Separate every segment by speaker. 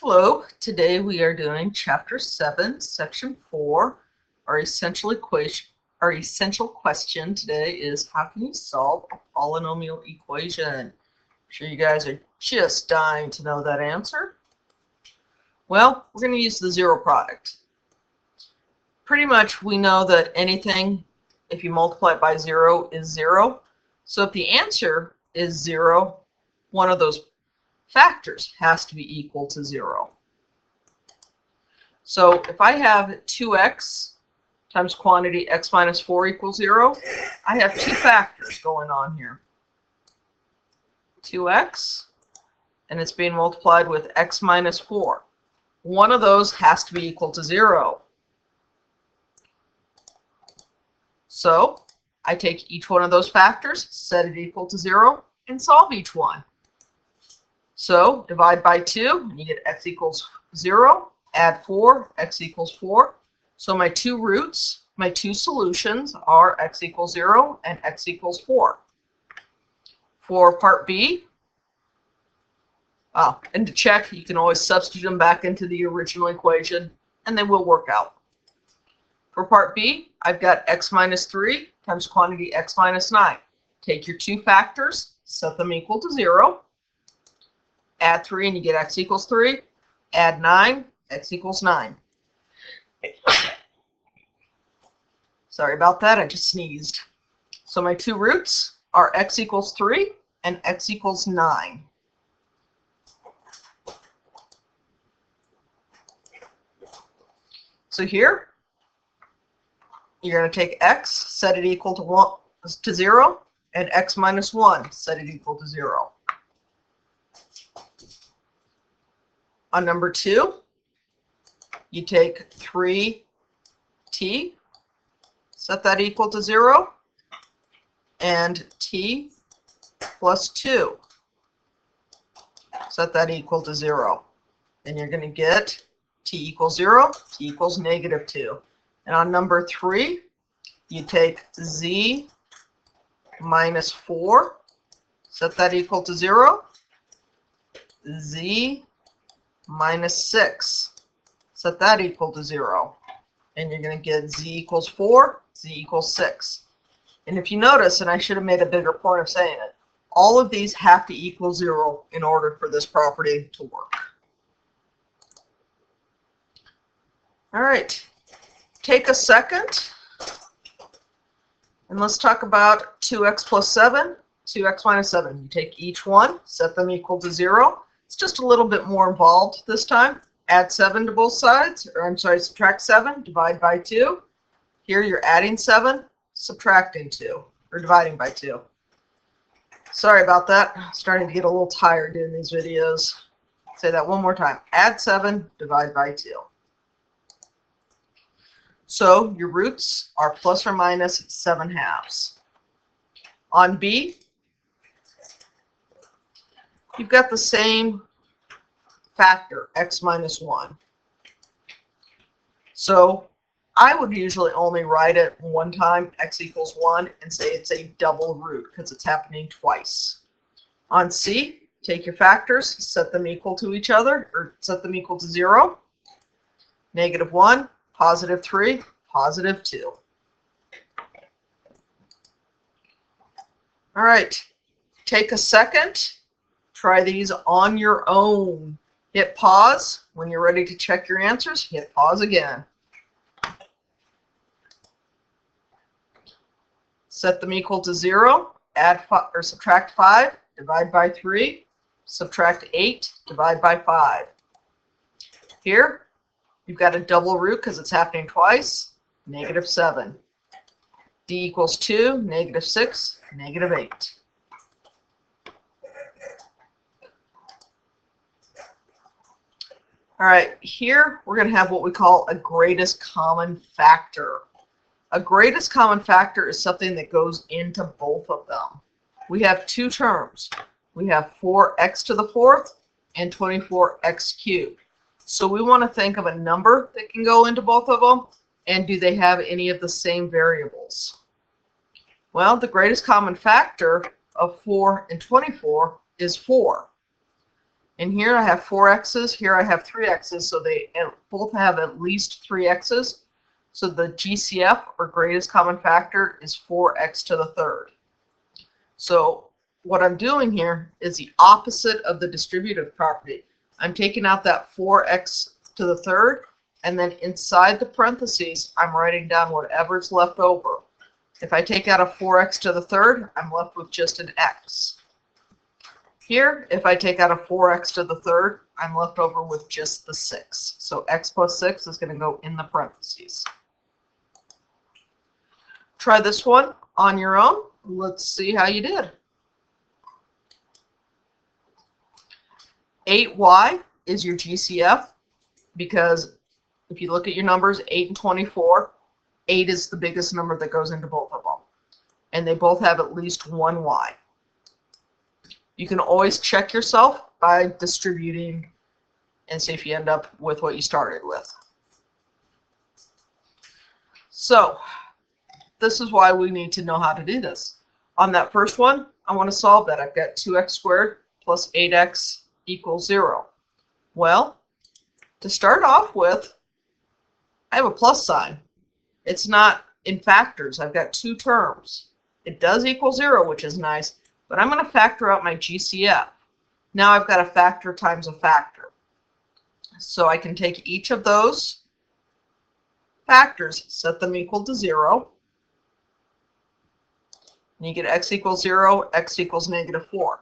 Speaker 1: Hello, today we are doing Chapter 7, Section 4. Our essential question today is how can you solve a polynomial equation? I'm sure you guys are just dying to know that answer. Well, we're going to use the zero product. Pretty much we know that anything, if you multiply it by 0, is 0. So if the answer is 0, one of those factors has to be equal to 0. So if I have 2x times quantity x minus 4 equals 0, I have two factors going on here. 2x, and it's being multiplied with x minus 4. One of those has to be equal to 0. So I take each one of those factors, set it equal to 0, and solve each one. So divide by 2, and you get x equals 0. Add 4, x equals 4. So my two roots, my two solutions are x equals 0 and x equals 4. For part B, and to check, you can always substitute them back into the original equation, and they will work out. For part B, I've got x minus 3 times quantity x minus 9. Take your two factors, set them equal to 0. Add 3 and you get x equals 3. Add 9, x equals 9. Sorry about that, I just sneezed. So my two roots are x equals 3 and x equals 9. So here, you're going to take x, set it equal to 0, and x minus 1, set it equal to 0. On number 2, you take 3t, set that equal to 0, and t plus 2, set that equal to 0. And you're going to get t equals 0, t equals negative 2. And on number 3, you take z minus 4, set that equal to 0, z minus 6, set that equal to 0. And you're going to get z equals 4, z equals 6. And if you notice, and I should have made a bigger point of saying it, all of these have to equal 0 in order for this property to work. All right, take a second, and let's talk about 2x plus 7, 2x minus 7. You take each one, set them equal to 0. It's just a little bit more involved this time. Add 7 to both sides, or I'm sorry, subtract 7, divide by 2. Here you're adding 7, subtracting 2, or dividing by 2. Sorry about that. I'm starting to get a little tired doing these videos. Say that one more time. Add 7, divide by 2. So your roots are plus or minus 7/2. On B, you've got the same factor, x minus 1. So I would usually only write it one time, x equals 1, and say it's a double root because it's happening twice. On C, take your factors, set them equal to each other, or set them equal to 0. Negative 1, positive 3, positive 2. All right, take a second. Try these on your own. Hit pause. When you're ready to check your answers, hit pause again. Set them equal to 0. Add or subtract 5. Divide by 3. Subtract 8. Divide by 5. Here, you've got a double root because it's happening twice. Negative 7. D equals 2. Negative 6. Negative 8. All right, here we're going to have what we call a greatest common factor. A greatest common factor is something that goes into both of them. We have two terms. We have 4x to the 4th and 24x cubed. So we want to think of a number that can go into both of them, and do they have any of the same variables? Well, the greatest common factor of 4 and 24 is 4. And here I have 4 x's, here I have 3 x's, so they both have at least 3 x's. So the GCF, or greatest common factor, is 4x to the third. So what I'm doing here is the opposite of the distributive property. I'm taking out that 4x to the third, and then inside the parentheses, I'm writing down whatever's left over. If I take out a 4x to the third, I'm left with just an x. Here, if I take out a 4x to the third, I'm left over with just the 6. So x plus 6 is going to go in the parentheses. Try this one on your own. Let's see how you did. 8y is your GCF because if you look at your numbers, 8 and 24, 8 is the biggest number that goes into both of them. And they both have at least one y. You can always check yourself by distributing and see if you end up with what you started with. So this is why we need to know how to do this. On that first one, I want to solve that. I've got 2x squared plus 8x equals 0. Well, to start off with, I have a plus sign. It's not in factors. I've got 2 terms. It does equal 0, which is nice, but I'm going to factor out my GCF. Now I've got a factor times a factor. So I can take each of those factors, set them equal to 0, and you get x equals 0, x equals -4.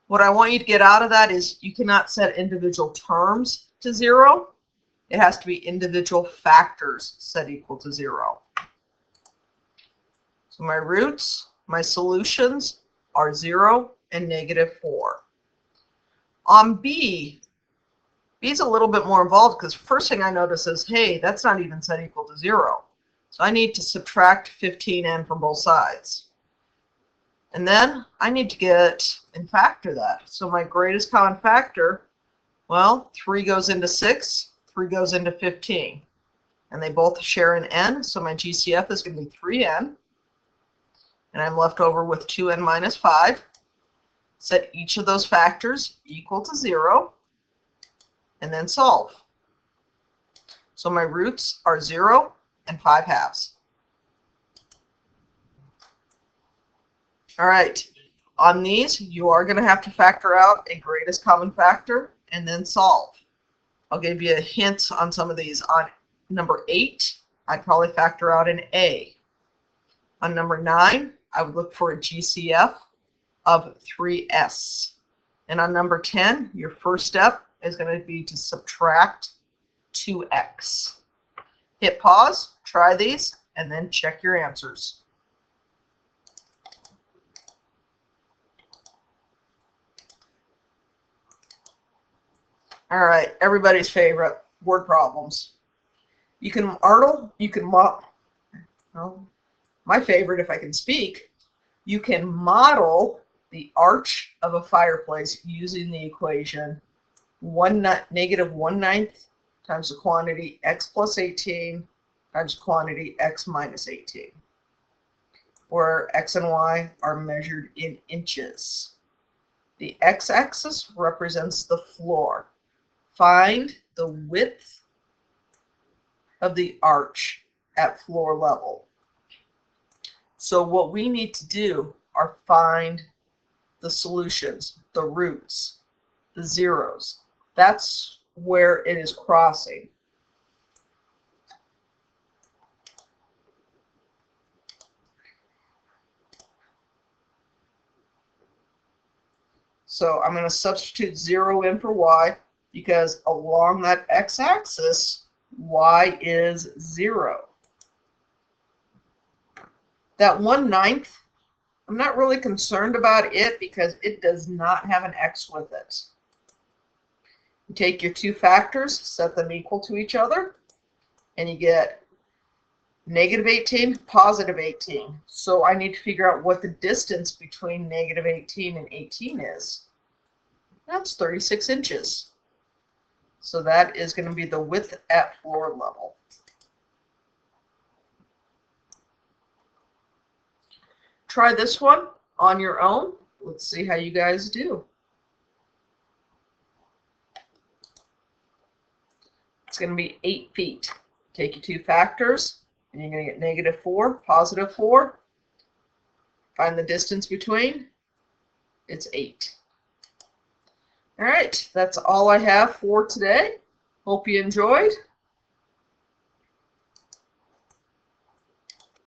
Speaker 1: What I want you to get out of that is you cannot set individual terms to 0. It has to be individual factors set equal to 0. So my roots, my solutions are 0 and -4. On B is a little bit more involved because first thing I notice is, hey, that's not even set equal to 0. So I need to subtract 15n from both sides. And then I need to get and factor that. So my greatest common factor, well, 3 goes into 6, 3 goes into 15. And they both share an n, so my GCF is going to be 3n. And I'm left over with 2n minus 5. Set each of those factors equal to 0, and then solve. So my roots are 0 and 5/2. All right, on these, you are going to have to factor out a greatest common factor and then solve. I'll give you a hint on some of these. On number 8, I'd probably factor out an a. On number 9, I would look for a GCF of 3s. And on number 10, your first step is going to be to subtract 2x. Hit pause, try these, and then check your answers. All right, everybody's favorite, word problems. You can model, well, my favorite if I can speak, you can model the arch of a fireplace using the equation -1/9 times the quantity x plus 18 times the quantity x minus 18, where x and y are measured in inches. The x-axis represents the floor. Find the width of the arch at floor level. So what we need to do are find the solutions, the roots, the zeros. That's where it is crossing. So I'm going to substitute 0 in for y because along that x-axis, y is 0. That 1/9, I'm not really concerned about it because it does not have an x with it. You take your 2 factors, set them equal to each other, and you get -18, +18. So I need to figure out what the distance between -18 and 18 is. That's 36 inches. So that is going to be the width at floor level. Try this one on your own. Let's see how you guys do. It's going to be 8 feet. Take your two factors, and you're going to get -4, +4. Find the distance between. It's 8. All right, that's all I have for today. Hope you enjoyed.